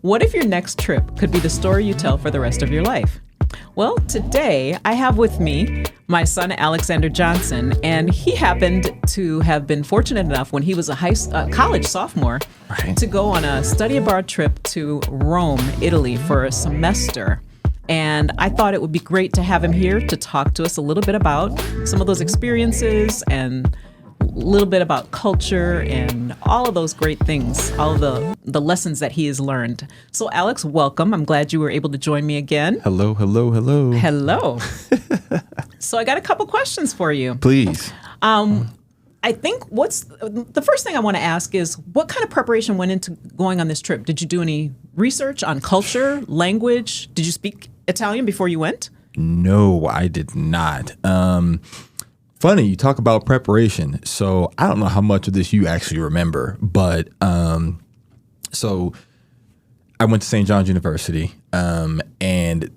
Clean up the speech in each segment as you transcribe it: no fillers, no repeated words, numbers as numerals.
What if your next trip could be the story you tell for the rest of your life? Well, today I have with me my son, Alexander Johnson, and he happened to have been fortunate enough when he was a college sophomore to go on a study abroad trip to Rome, Italy for a semester. And I thought it would be great to have him here to talk to us a little bit about some of those experiences and a little bit about culture and all of those great things, all of the lessons that he has learned. So Alex, welcome. I'm glad you were able to join me again. Hello, hello, hello. Hello. So I got a couple questions for you. Please. I think the first thing I want to ask is what kind of preparation went into going on this trip? Did you do any research on culture, language? Did you speak Italian before you went? No, I did not. Funny, you talk about preparation. So I don't know how much of this you actually remember, but so I went to St. John's University and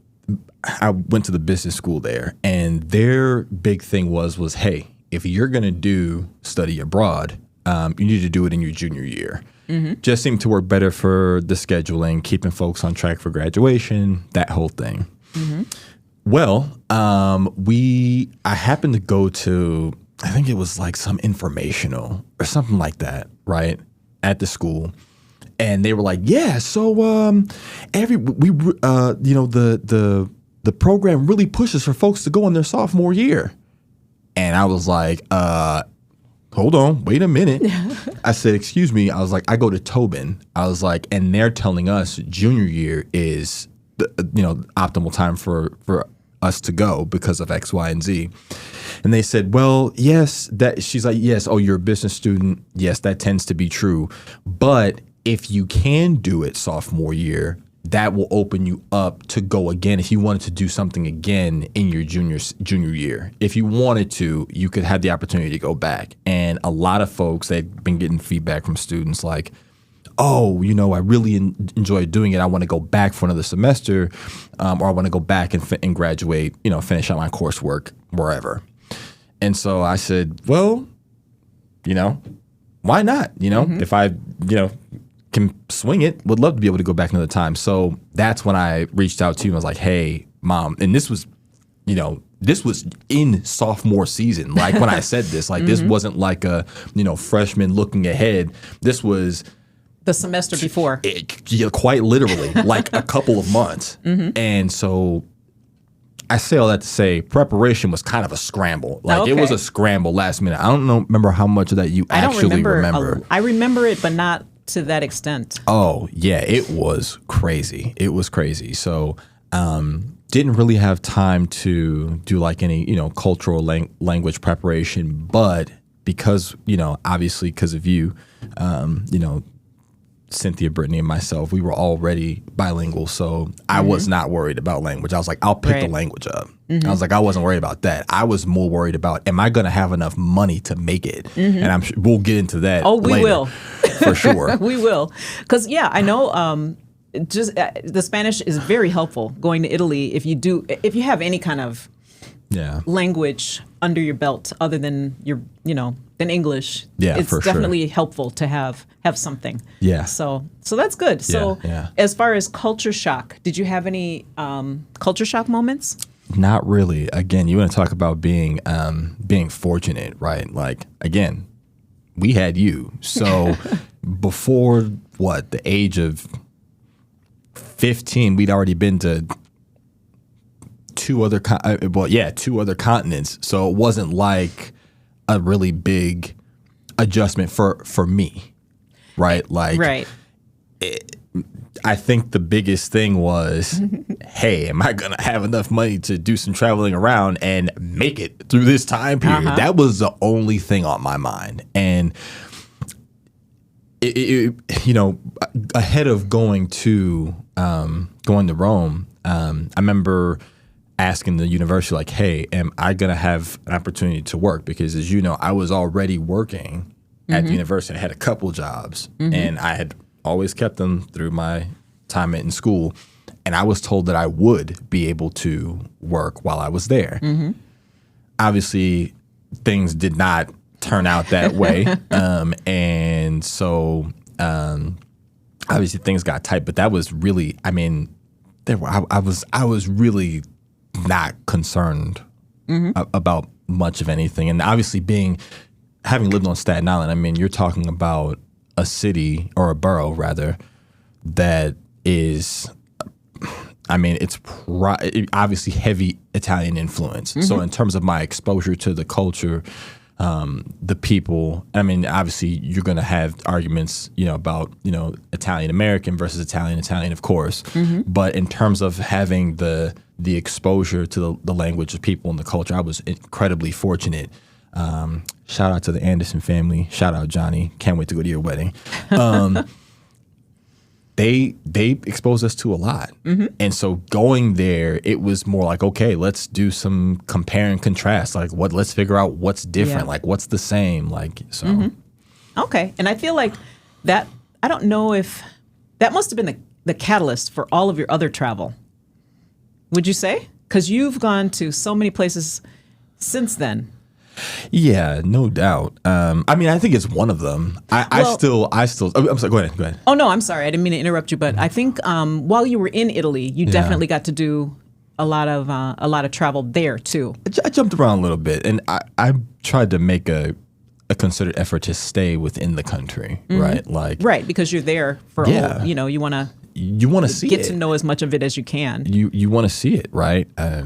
I went to the business school there. And their big thing was, hey, if you're going to do study abroad, you need to do it in your junior year. Mm-hmm. Just seemed to work better for the scheduling, keeping folks on track for graduation, that whole thing. Mm-hmm. Well, I happened to go to, I think it was like some informational or something like that, right, at the school. And they were like, yeah, so the program really pushes for folks to go in their sophomore year. And I was like, hold on, wait a minute. I said, excuse me. I was like, I go to Tobin. I was like, and they're telling us junior year is the optimal time for us to go because of X, Y, and Z. And they said, well, yes, she's like, yes, oh, you're a business student. Yes, that tends to be true. But if you can do it sophomore year, that will open you up to go again if you wanted to do something again in your junior year. If you wanted to, you could have the opportunity to go back. And a lot of folks, they've been getting feedback from students like, oh, I really enjoy doing it. I want to go back for another semester, or I want to go back and graduate, finish out my coursework wherever. And so I said, well, why not? Mm-hmm. If I, can swing it, would love to be able to go back another time. So that's when I reached out to you and was like, hey, Mom. And this was, this was in sophomore season. Like when I said this, like mm-hmm. This wasn't like a, freshman looking ahead. This was the semester before. Quite literally, like a couple of months. Mm-hmm. And so I say all that to say preparation was kind of a scramble. Like It was a scramble last minute. I don't remember how much of that you actually remember. I remember it, but not to that extent. Oh, yeah, it was crazy. It was crazy. So didn't really have time to do like any, cultural language preparation. But because, obviously because of you, Cynthia, Brittany, and myself, we were already bilingual. So I was not worried about language. I was like, I'll pick the language up. Mm-hmm. I was like, I wasn't worried about that. I was more worried about, am I going to have enough money to make it? Mm-hmm. And I'm sure we'll get into that we later, will. For sure. We will. Because, I know the Spanish is very helpful going to Italy if you have any kind of language under your belt other than than English. Yeah, it's for definitely helpful to have something. Yeah. So that's good. So as far as culture shock, did you have any culture shock moments? Not really. Again, you want to talk about being fortunate, right? Like, again, we had you. So before the age of 15, we'd already been to two other continents. So it wasn't like a really big adjustment for me, right? Like, right. I think the biggest thing was, hey, am I going to have enough money to do some traveling around and make it through this time period? Uh-huh. That was the only thing on my mind. And, ahead of going to Rome, I remember asking the university, like, hey, am I going to have an opportunity to work? Because, as you know, I was already working at the university. I had a couple jobs, and I had always kept them through my time in school. And I was told that I would be able to work while I was there. Mm-hmm. Obviously, things did not turn out that way. And so obviously things got tight, but that was really, I mean, I was really not concerned about much of anything. And obviously having lived on Staten Island, I mean, you're talking about a city or a borough rather that is, I mean, it's obviously heavy Italian influence. So in terms of my exposure to the culture, the people, I mean, obviously you're going to have arguments, about, Italian American versus Italian, of course. But in terms of having the exposure to the language of people and the culture, I was incredibly fortunate. Shout out to the Anderson family. Shout out Johnny. Can't wait to go to your wedding. They exposed us to a lot. And so going there, it was more like, okay, let's do some compare and contrast. Like let's figure out what's different, like what's the same, like so. Okay. And I feel like that, I don't know if that must have been the catalyst for all of your other travel. Would you say? Because you've gone to so many places since then. Yeah, no doubt. I mean, I think it's one of them. I still. I'm sorry. Go ahead. Oh no, I'm sorry. I didn't mean to interrupt you, but I think while you were in Italy, you definitely got to do a lot of travel there too. I jumped around a little bit, and I tried to make a concerted effort to stay within the country, right? Like because you're there for all, you want to see get it. to know as much of it as you can. You want to see it, right? I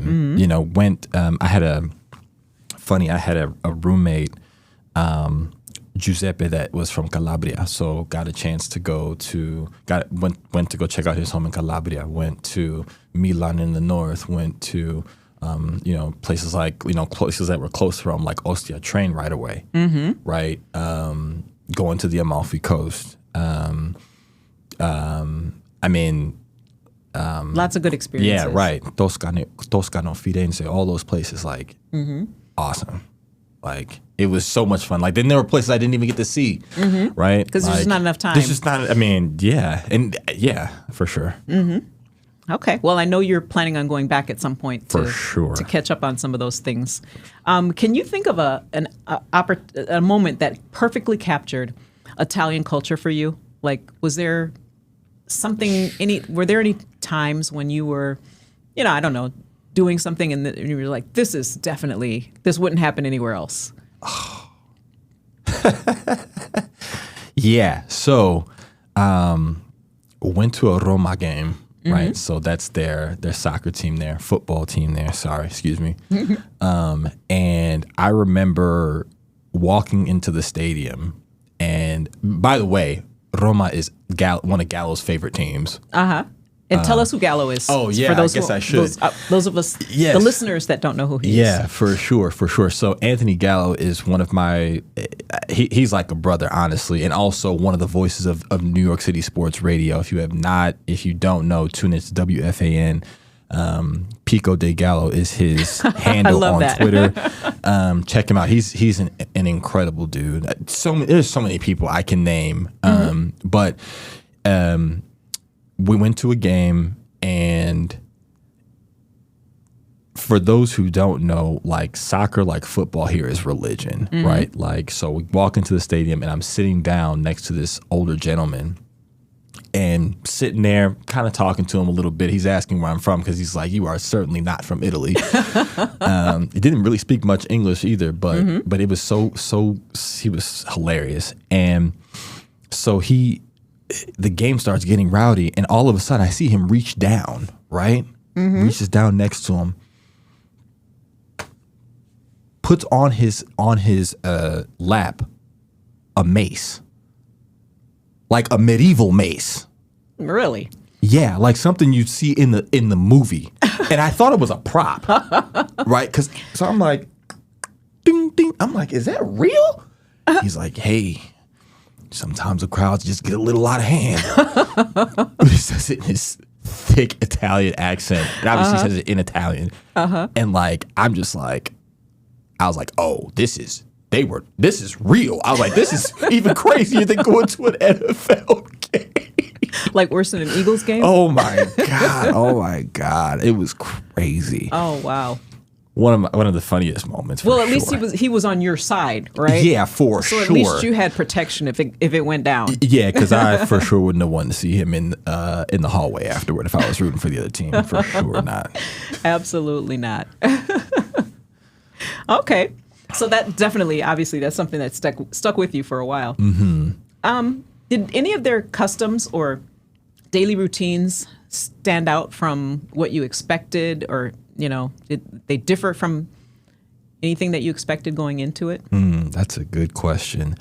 had a roommate, Giuseppe, that was from Calabria, so got a chance to went to go check out his home in Calabria. Went to Milan in the north. Went to places like places that were close from, like Ostia, train right away, right? Going to the Amalfi Coast. I mean. Lots of good experiences. Yeah, right. Toscano, Firenze, all those places, like awesome. Like it was so much fun. Like then there were places I didn't even get to see, right? Because there's just not enough time. There's just not. I mean, yeah, and yeah, for sure. Okay. Well, I know you're planning on going back at some point to catch up on some of those things. Can you think of a moment that perfectly captured Italian culture for you? Like, was there were there any times when you were, I don't know, doing something and you were like, this wouldn't happen anywhere else? Yeah. So, went to a Roma game, right? So that's their soccer team there, football team there. Sorry, excuse me. And I remember walking into the stadium, and by the way, Roma is one of Gallo's favorite teams. And tell us who Gallo is. Oh, yeah, I guess I should. Those of us, the listeners that don't know who he is. Yeah, for sure. So Anthony Gallo is one of my, he's like a brother, honestly, and also one of the voices of New York City sports radio. If you don't know, tune into WFAN. Pico de Gallo is his handle on Twitter. Check him out. He's an incredible dude. There's so many people I can name. But we went to a game, and for those who don't know, like soccer, like football here is religion, right? Like, so we walk into the stadium, and I'm sitting down next to this older gentleman, and sitting there kind of talking to him a little bit. He's asking where I'm from, because he's like, you are certainly not from Italy. He didn't really speak much English either, but it was he was hilarious. And so the game starts getting rowdy, and all of a sudden I see him reach down, right? Reaches down next to him, puts on his lap a mace. Like a medieval mace. Really? Yeah, like something you'd see in the movie. And I thought it was a prop, right? So I'm like, ding, ding. I'm like, is that real? He's like, hey, sometimes the crowds just get a little out of hand. He says it in his thick Italian accent. And obviously he says it in Italian. And like, I was like, oh, this is real. I was like, this is even crazier than going to an NFL game. Like worse than an Eagles game? Oh my God. It was crazy. Oh, wow. one of the funniest moments. Well, at least he was on your side, right? Yeah, for sure. So at least you had protection if it went down. Yeah, because I for sure wouldn't have wanted to see him in the hallway afterward if I was rooting for the other team. For sure not. Absolutely not. Okay, so that definitely, obviously, that's something that stuck with you for a while. Mm-hmm. Did any of their customs or daily routines stand out from what you expected, or did they differ from anything that you expected going into it? That's a good question.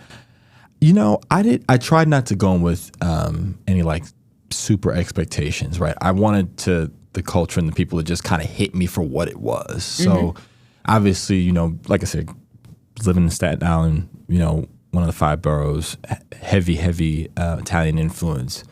I tried not to go in with any like super expectations, right? I wanted the culture and the people to just kind of hit me for what it was. So obviously, like I said, living in Staten Island, one of the 5 boroughs, heavy Italian influence.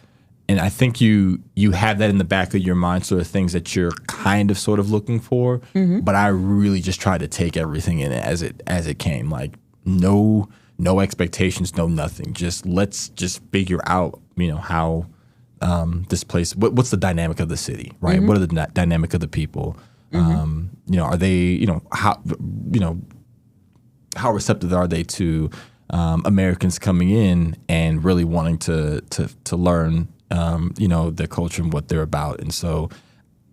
And I think you have that in the back of your mind, sort of things that you're kind of sort of looking for. But I really just tried to take everything in as it came. Like no expectations, no nothing. Let's just figure out, how this place. What's the dynamic of the city, right? What are the dynamic of the people? Are they, how receptive are they to Americans coming in and really wanting to learn, their culture and what they're about. And so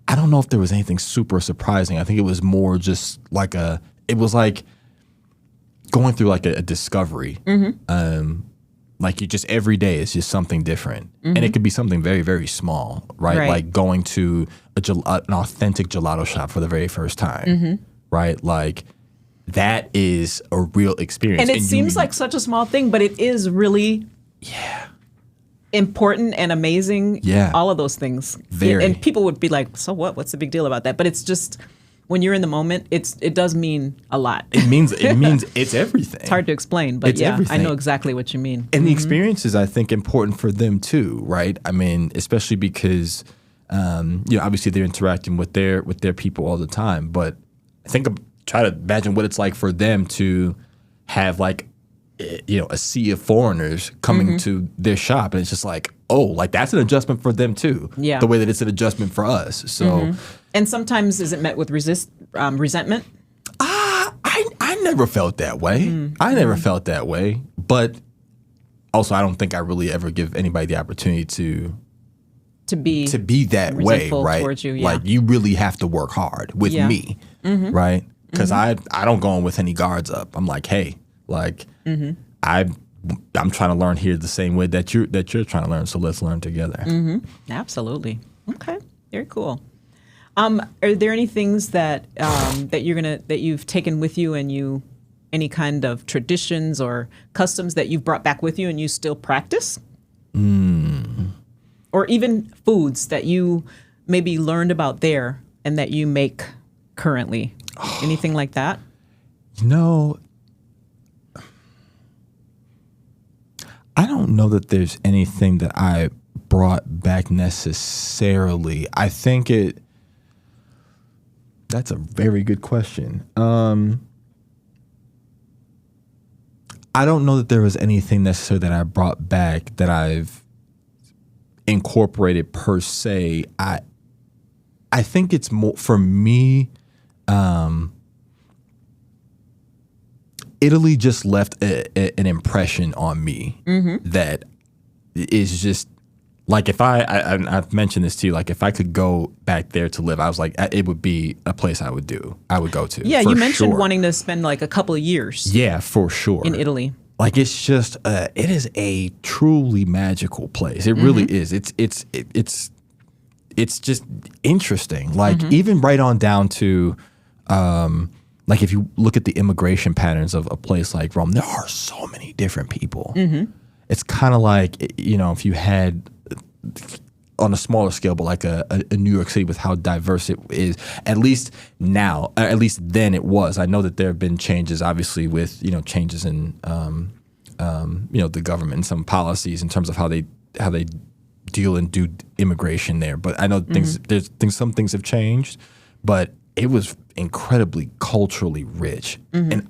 I don't know if there was anything super surprising. I think it was more just like it was like going through like a discovery. Like you just every day it's just something different. And it could be something very, very small, right? Like going to an authentic gelato shop for the very first time, right? Like that is a real experience. And it seems like such a small thing, but it is really important and amazing. Yeah. All of those things. Very. And people would be like, so what? What's the big deal about that? But it's just, when you're in the moment, it does mean a lot. It means it's everything. It's hard to explain, but everything. I know exactly what you mean. And the experience is, I think, important for them too, right? I mean, especially because, obviously they're interacting with their people all the time. But I think try to imagine what it's like for them to have like, a sea of foreigners coming to their shop, and it's just like, oh, like that's an adjustment for them too. Yeah. The way that it's an adjustment for us. So, and sometimes is it met with resentment? I never felt that way. I never felt that way. But also, I don't think I really ever give anybody the opportunity to be that way, right? Towards you, yeah. Like you really have to work hard with me, right? Because I don't go in with any guards up. I'm like, hey, like I'm trying to learn here the same way that you're trying to learn. So let's learn together. Absolutely. Okay. Very cool. Are there any things that that you've taken with you, and any kind of traditions or customs that you've brought back with you and you still practice? Or even foods that you maybe learned about there and that you make currently? Anything like that? I don't know that there's anything that I brought back necessarily. I think that's a very good question. I don't know that there was anything necessarily that I brought back that I've incorporated per se. I think it's more for me. Italy just left an impression on me that is just like, if I've mentioned this to you, like if I could go back there to live, I was like, it would be a place I would go to. Yeah, you mentioned wanting to spend like a couple of years. Yeah, for sure. In Italy. Like it's just, it is a truly magical place. It really is. It's just interesting. Like even right on down to, like if you look at the immigration patterns of a place like Rome, there are so many different people. It's kind of like, if you had on a smaller scale, but like a New York City with how diverse it is, at least now, at least then it was. I know that there have been changes, obviously, with, changes in, the government and some policies in terms of how they deal and do immigration there. But I know some things have changed, but it was incredibly culturally rich. And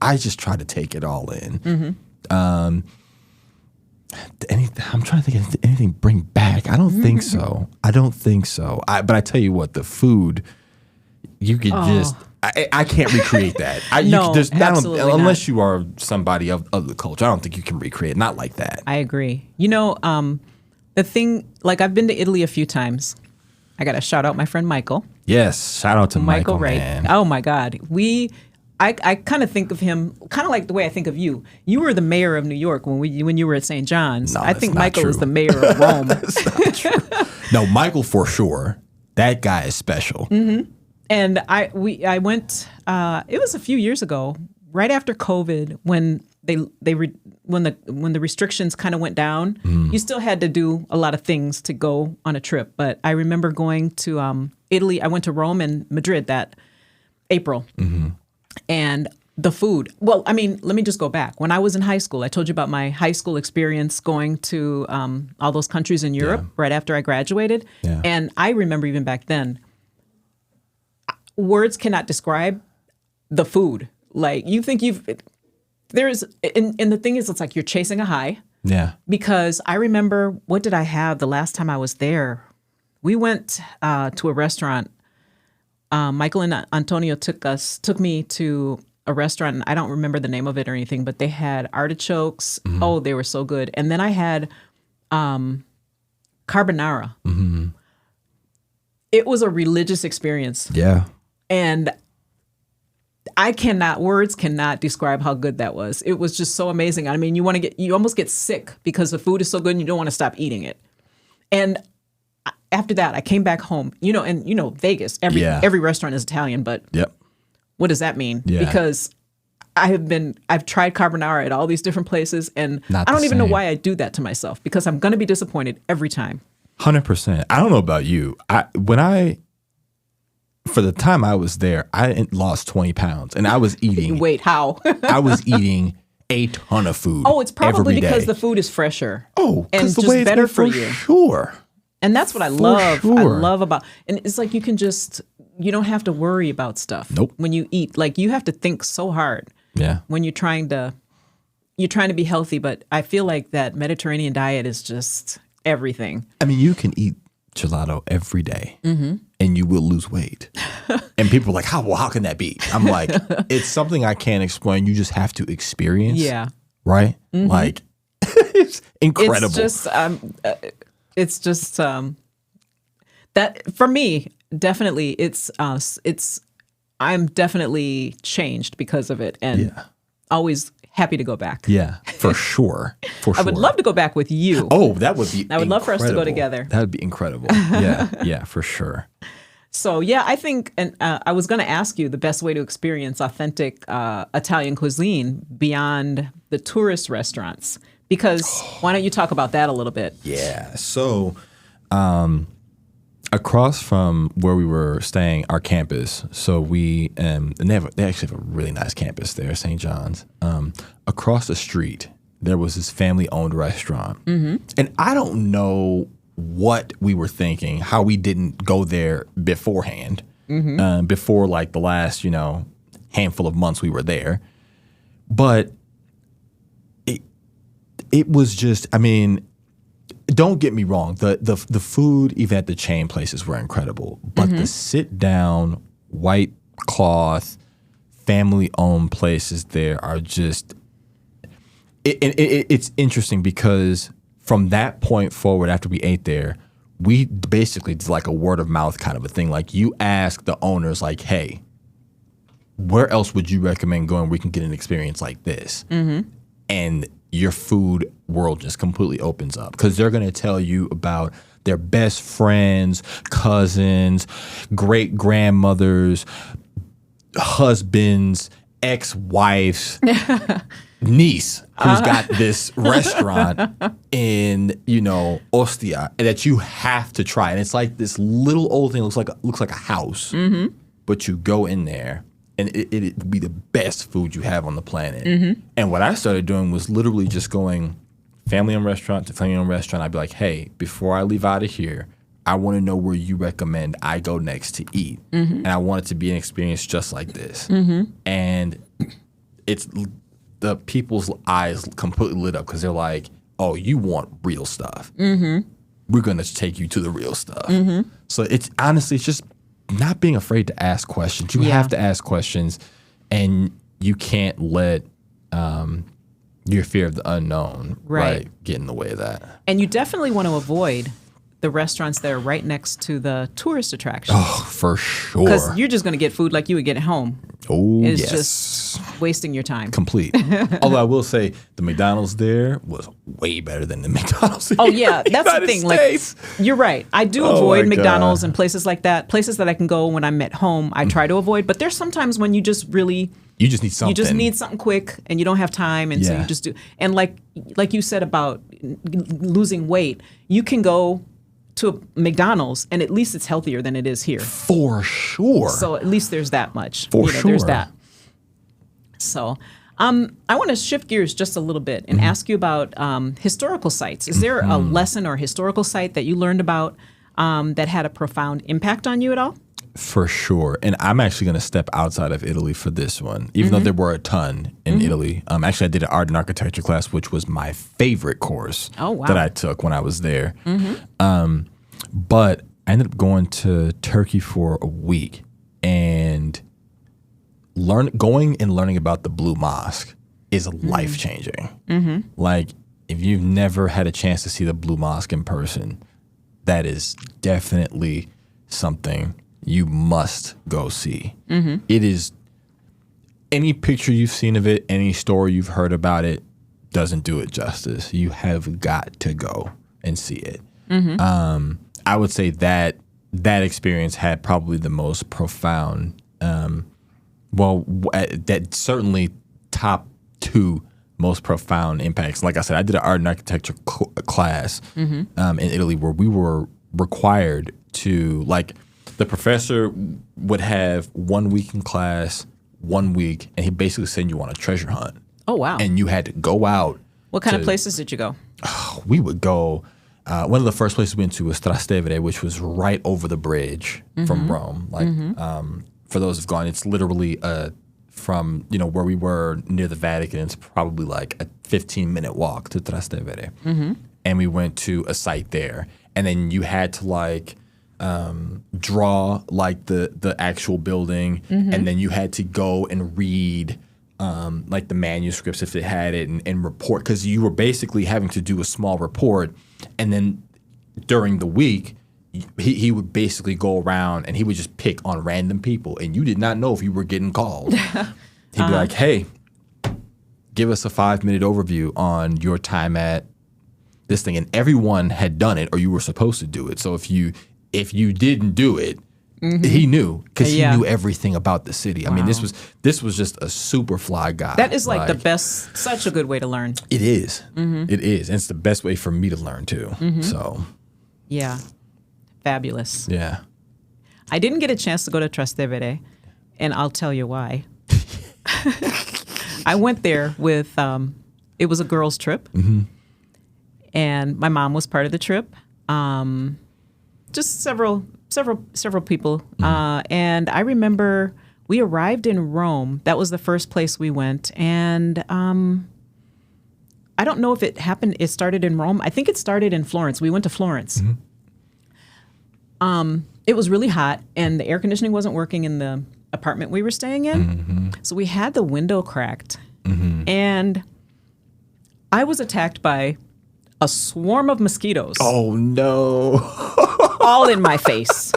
I just try to take it all in. I'm trying to think of anything bring back. I don't think so. But I tell you what, the food, you could I can't recreate that. No, absolutely not. Unless you are somebody of the culture. I don't think you can recreate it. Not like that. I agree. The thing, like I've been to Italy a few times. I got to shout out my friend Michael. Yes, shout out to Michael, Ray. man. Oh my God. I kind of think of him kind of like the way I think of you. You were the mayor of New York when you were at St. John's. No, I think Michael true. is the mayor of Rome. That's not true. No, Michael for sure. That guy is special. Mm-hmm. And I went. It was a few years ago, right after COVID, when when the restrictions kind of went down. You still had to do a lot of things to go on a trip. But I remember going to Italy. I went to Rome and Madrid that April. Mm-hmm. And the food. Well, I mean, let me just go back. When I was in high school, I told you about my high school experience going to all those countries in Europe right after I graduated. Yeah. And I remember even back then, words cannot describe the food. Like and the thing is, it's like you're chasing a high. Yeah. Because I remember, what did I have the last time I was there? We went to a restaurant. Michael and Antonio took me to a restaurant, and I don't remember the name of it or anything, but they had artichokes. Mm-hmm. Oh, they were so good. And then I had carbonara. Mm-hmm. It was a religious experience. Yeah. And words cannot describe how good that was. It was just so amazing. I mean, you almost get sick because the food is so good and you don't want to stop eating it. And after that, I came back home, Vegas, every restaurant is Italian, but what does that mean? Yeah. Because I've tried carbonara at all these different places, and I don't even know why I do that to myself, because I'm going to be disappointed every time. 100%. I don't know about you. For the time I was there, I lost 20 pounds, and I was eating. Wait, how? I was eating a ton of food. Oh, it's probably every day. because the food is fresher. Oh, and because the just way it's better made, for you. Sure. And that's what I love. Sure. I love about, and it's like you don't have to worry about stuff. Nope. When you eat, like you have to think so hard. Yeah. When you're trying to be healthy, but I feel like that Mediterranean diet is just everything. I mean, you can eat gelato every day, and you will lose weight. And people are like, how can that be? I'm like, it's something I can't explain. You just have to experience. Yeah. Right? Mm-hmm. Like, it's incredible. It's just that for me, definitely I'm definitely changed because of it, and always happy to go back. Yeah, for sure. I would love to go back with you. Oh, that would be. I would love for us to go together. That would be incredible. Yeah, for sure. So I think, and I was going to ask you the best way to experience authentic Italian cuisine beyond the tourist restaurants, because why don't you talk about that a little bit? Yeah. So, across from where we were staying, our campus. So they actually have a really nice campus there, St. John's. Across the street, there was this family-owned restaurant, and I don't know what we were thinking, how we didn't go there beforehand, before like the last handful of months we were there, but it was just, I mean, don't get me wrong, the food even at the chain places were incredible, but the sit down white cloth family owned places there are just it's interesting, because from that point forward, after we ate there, we basically did like a word of mouth kind of a thing. Like, you ask the owners, like, hey, where else would you recommend going where we can get an experience like this? And your food world just completely opens up, because they're going to tell you about their best friends, cousins, great grandmothers, husbands, ex-wives, niece who's got this restaurant in Ostia that you have to try, and it's like this little old thing, looks like a house, but you go in there and it would be the best food you have on the planet. And what I started doing was literally just going family-owned restaurant to family-owned restaurant. I'd be like, hey, before I leave out of here, I want to know where you recommend I go next to eat, and I want it to be an experience just like this. And it's the people's eyes completely lit up, because they're like, oh, you want real stuff. We're going to take you to the real stuff. So it's honestly, it's just not being afraid to ask questions. You have to ask questions, and you can't let your fear of the unknown get in the way of that. And you definitely want to avoid the restaurants that are right next to the tourist attractions. Oh, for sure. Because you're just going to get food like you would get at home. Oh, it's yes. just wasting your time. Complete. Although I will say the McDonald's there was way better than the McDonald's Oh, yeah. That's United the thing. States. Like, you're right. I do avoid McDonald's and places like that. Places that I can go when I'm at home, I try to avoid. But there's sometimes when you just really... You just need something. You just need something quick, and you don't have time, and so you just do. And like you said about losing weight, you can go to a McDonald's, and at least it's healthier than it is here. For sure. So at least there's that much. For sure. There's that. So I want to shift gears just a little bit and ask you about historical sites. Is there a lesson or historical site that you learned about that had a profound impact on you at all? For sure. And I'm actually going to step outside of Italy for this one, even though there were a ton in Italy. Actually, I did an art and architecture class, which was my favorite course that I took when I was there. But I ended up going to Turkey for a week and going and learning about the Blue Mosque is life-changing. Like, if you've never had a chance to see the Blue Mosque in person, that is definitely something you must go see. It is, any picture you've seen of it, any story you've heard about it, doesn't do it justice. You have got to go and see it. I would say that experience had probably the most profound, that certainly top 2 most profound impacts. Like I said, I did an art and architecture class in Italy where we were required to, like, the professor would have 1 week in class, 1 week, and he basically send you on a treasure hunt. Oh, wow. And you had to go out. What kind of places did you go? We would go, one of the first places we went to was Trastevere, which was right over the bridge from Rome. Like, for those who've gone, it's literally from, where we were near the Vatican, it's probably like a 15-minute walk to Trastevere. And we went to a site there. And then you had to, like, draw like the actual building, and then you had to go and read like the manuscripts if it had it, and report, because you were basically having to do a small report, and then during the week he would basically go around and he would just pick on random people, and you did not know if you were getting called. He'd be like, hey, give us a 5-minute overview on your time at this thing, and everyone had done it or you were supposed to do it. So if you didn't do it, he knew, because he knew everything about the city. I mean, this was just a super fly guy. That is like the best, such a good way to learn. It is. It is. And it's the best way for me to learn too. So. Yeah. Fabulous. Yeah. I didn't get a chance to go to Trastevere, and I'll tell you why. I went there with, it was a girls' trip, and my mom was part of the trip. Just several people. And I remember we arrived in Rome. That was the first place we went. And I don't know if it started in Rome. I think it started in Florence. We went to Florence. It was really hot, and the air conditioning wasn't working in the apartment we were staying in. So we had the window cracked. And I was attacked by a swarm of mosquitoes. Oh, no. All in my face.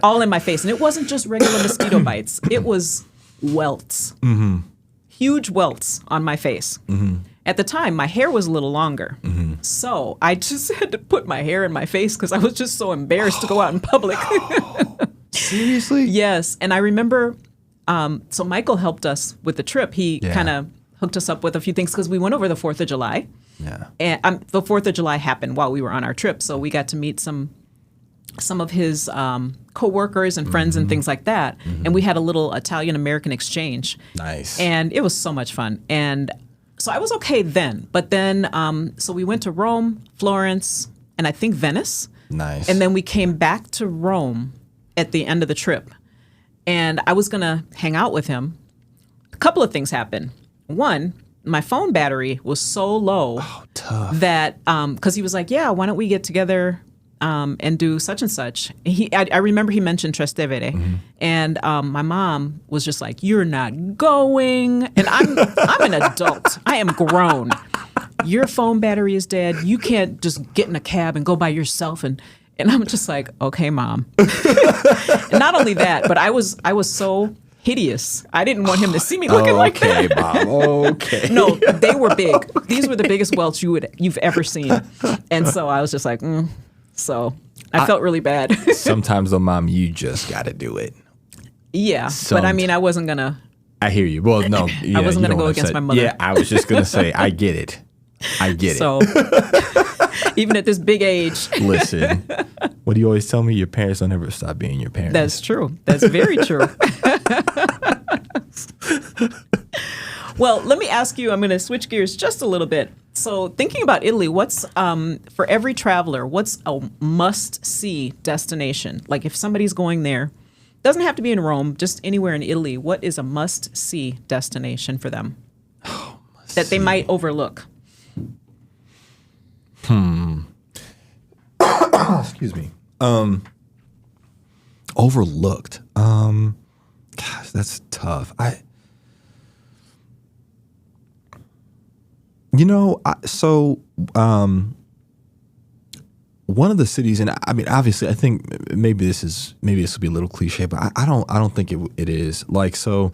All in my face. And it wasn't just regular mosquito bites. It was welts. Huge welts on my face. At the time, my hair was a little longer. So I just had to put my hair in my face because I was just so embarrassed to go out in public. Seriously? Yes. And I remember, so Michael helped us with the trip. He kind of hooked us up with a few things because we went over the 4th of July. And the 4th of July happened while we were on our trip. So we got to meet some of his co-workers and friends and things like that. And we had a little Italian-American exchange. Nice. And it was so much fun. And so I was okay then. But then, so we went to Rome, Florence, and I think Venice. Nice. And then we came back to Rome at the end of the trip. And I was going to hang out with him. A couple of things happened. One, my phone battery was so low that, because he was like, yeah, why don't we get together and do such and such. I remember he mentioned Trastevere, and my mom was just like, "You're not going," and I'm an adult. I am grown. Your phone battery is dead. You can't just get in a cab and go by yourself. And I'm just like, okay, Mom. And not only that, but I was so hideous. I didn't want him to see me looking like that. Okay, Mom. Okay. No, they were big. These were the biggest welts you've ever seen. And so I was just like, So I felt really bad. Sometimes, though, Mom, you just got to do it. Yeah. But I mean, I wasn't going to. I hear you. Well, no. Yeah, I wasn't going to go against my mother. Yeah, I was just going to say, I get it. I get So even at this big age. Listen, what do you always tell me? Your parents don't ever stop being your parents. That's true. That's very true. Well, let me ask you, I'm going to switch gears just a little bit. So thinking about Italy, what's, for every traveler, what's a must-see destination? Like if somebody's going there, doesn't have to be in Rome, just anywhere in Italy, what is a must-see destination for them that they might overlook? Excuse me. Overlooked. Gosh, that's tough. One of the cities, and I mean, obviously, I think maybe this will be a little cliche, but I don't think it is. Like, so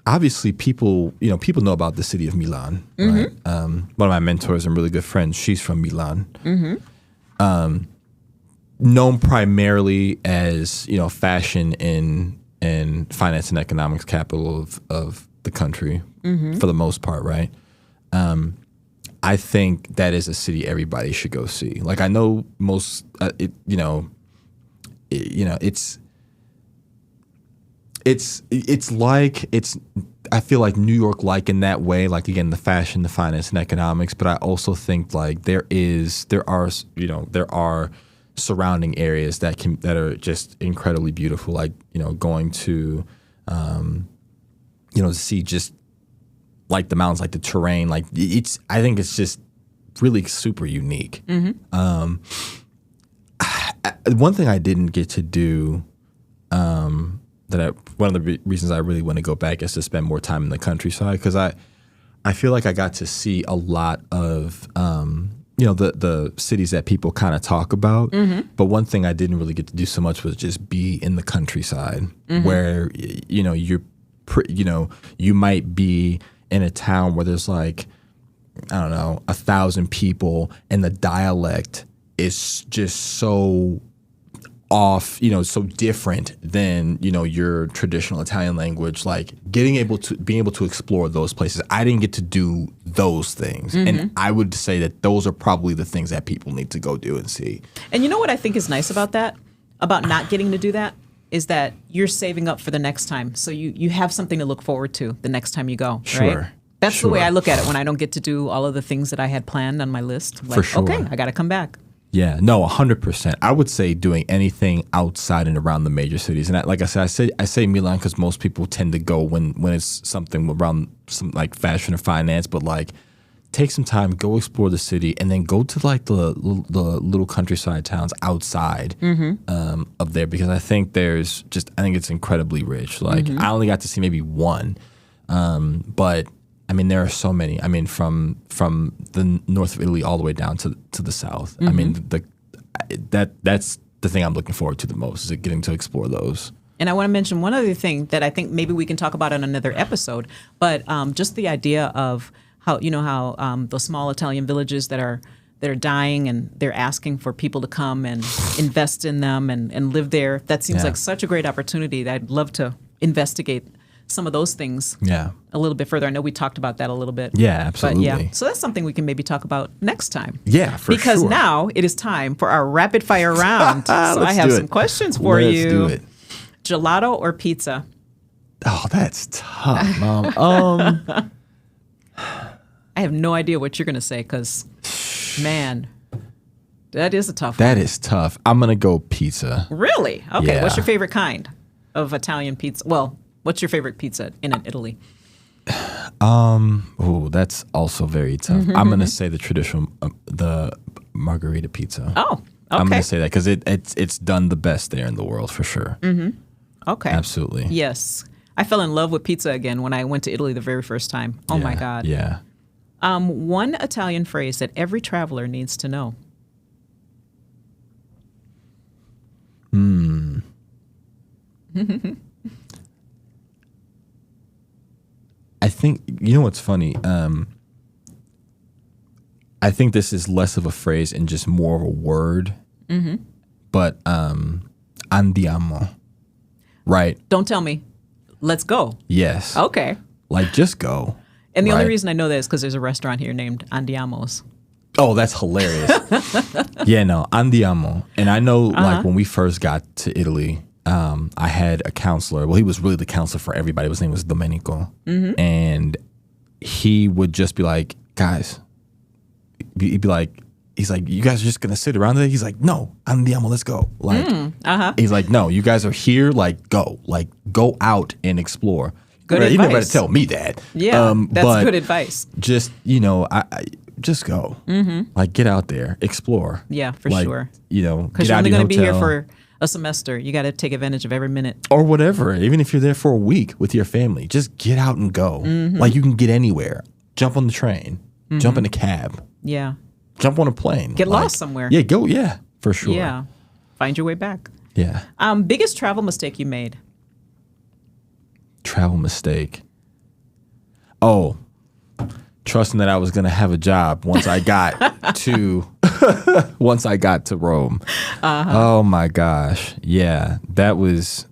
obviously people know about the city of Milan, right? One of my mentors and really good friends, she's from Milan. Known primarily as, fashion and finance and economics capital of the country for the most part, right? I think that is a city everybody should go see. Like I know most, I feel like New York like in that way, like again, the fashion, the finance and economics, but I also think like there are surrounding areas that are just incredibly beautiful, like, going to, see just like the mountains, like the terrain, like I think it's just really super unique. One thing I didn't get to do, one of the reasons I really want to go back is to spend more time in the countryside, because I feel like I got to see a lot of the cities that people kind of talk about, but one thing I didn't really get to do so much was just be in the countryside, where you might be in a town where there's like, I don't know, 1,000 people, and the dialect is just so off, so different than, your traditional Italian language. Like being able to explore those places. I didn't get to do those things. And I would say that those are probably the things that people need to go do and see. And you know what I think is nice about that, about not getting to do that, is that you're saving up for the next time. So you have something to look forward to the next time you go, sure. Right? That's the way I look at it when I don't get to do all of the things that I had planned on my list. Like, for sure. Okay, I got to come back. Yeah, no, 100%. I would say doing anything outside and around the major cities. And like I said, I say Milan because most people tend to go when it's something around some like fashion or finance, but like take some time, go explore the city, and then go to like the little countryside towns outside of there, because I think it's incredibly rich. Like I only got to see maybe one, but I mean there are so many. I mean from the north of Italy all the way down to the south. I mean that's the thing I'm looking forward to the most, is getting to explore those. And I want to mention one other thing that I think maybe we can talk about in another episode, but just the idea of how those small Italian villages that are dying, and they're asking for people to come and invest in them and live there. That seems like such a great opportunity that I'd love to investigate some of those things a little bit further. I know we talked about that a little bit. Yeah, absolutely. But so that's something we can maybe talk about next time. Yeah, for sure. Because now it is time for our rapid fire round. So I have some questions for you. Let's do it. Gelato or pizza? Oh, that's tough, Mom. I have no idea what you're going to say, because, man, that is a tough one. That is tough. I'm going to go pizza. Really? Okay. Yeah. What's your favorite kind of Italian pizza? Well, what's your favorite pizza in Italy? Oh, that's also very tough. I'm going to say the traditional, the margherita pizza. Oh, I'm Okay. gonna say that because it's done the best there in the world for sure. Okay. Absolutely. Yes. I fell in love with pizza again when I went to Italy the very first time. Oh my Yeah, God. Yeah. One Italian phrase that every traveler needs to know. I think you know what's funny. I think this is less of a phrase and just more of a word. But andiamo, right? Don't tell me. Let's go. Yes. Okay. Like just go. And the only right? reason I know that is because there's a restaurant here named Andiamo's. Oh, that's hilarious. Yeah, no, andiamo. And I know like when we first got to Italy, I had a counselor. Well, he was really the counselor for everybody. His name was Domenico. And he would just be like, guys, he'd be like, he's like, you guys are just going to sit around there? He's like, no, andiamo, let's go. Like, he's like, no, you guys are here, like, go out and explore. Good He never had advice. to tell me that. Yeah, that's but good advice. Just, I just go. Like, get out there, explore. Yeah, for like, sure. get Because you're out only of your going to be here hotel. for a semester. You got to take advantage of every minute. Or whatever. Even if you're there for a week with your family, just get out and go. Like, you can get anywhere. Jump on the train. Jump in a cab. Yeah. Jump on a plane. Get Like, lost somewhere. Yeah, go. Yeah, for sure. Yeah. Find your way back. Yeah. Biggest travel mistake you made? Travel mistake. Oh, trusting that I was going to have a job once I got to Rome. Oh my gosh. Yeah, that was.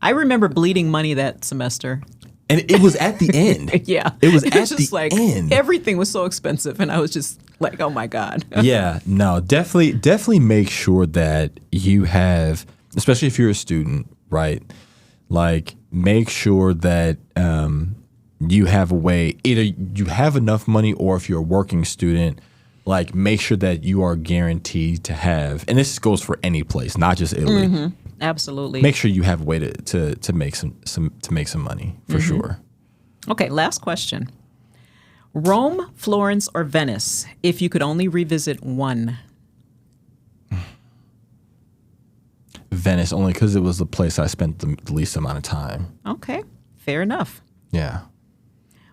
I remember bleeding money that semester. And it was at the end. Yeah. It was It's at just the like end. everything was so expensive. And I was just like, oh my God. Yeah, no, definitely make sure that you have, especially if you're a student, right? Like, make sure that you have a way, either you have enough money, or if you're a working student, like, make sure that you are guaranteed to have, and this goes for any place, not just Italy. Absolutely. Make sure you have a way to make some money for sure. Okay, last question. Rome, Florence, or Venice, if you could only revisit one? Venice, only because it was the place I spent the least amount of time. Okay, fair enough. Yeah.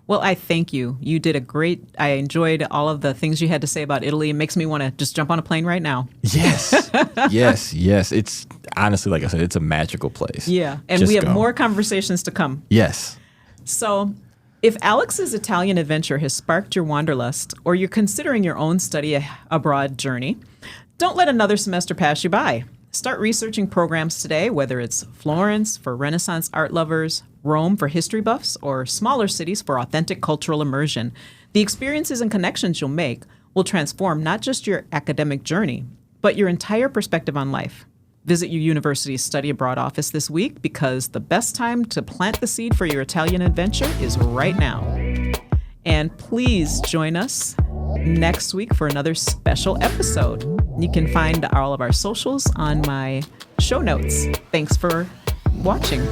Well, I thank you. You did I enjoyed all of the things you had to say about Italy. It makes me want to just jump on a plane right now. Yes. yes. It's honestly, like I said, it's a magical place. Yeah, and Just we have go. more conversations to come. Yes. So, if Alex's Italian adventure has sparked your wanderlust, or you're considering your own study abroad journey, don't let another semester pass you by. Start researching programs today, whether it's Florence for Renaissance art lovers, Rome for history buffs, or smaller cities for authentic cultural immersion. The experiences and connections you'll make will transform not just your academic journey, but your entire perspective on life. Visit your university's study abroad office this week, because the best time to plant the seed for your Italian adventure is right now. And please join us next week for another special episode. You can find all of our socials on my show notes. Thanks for watching.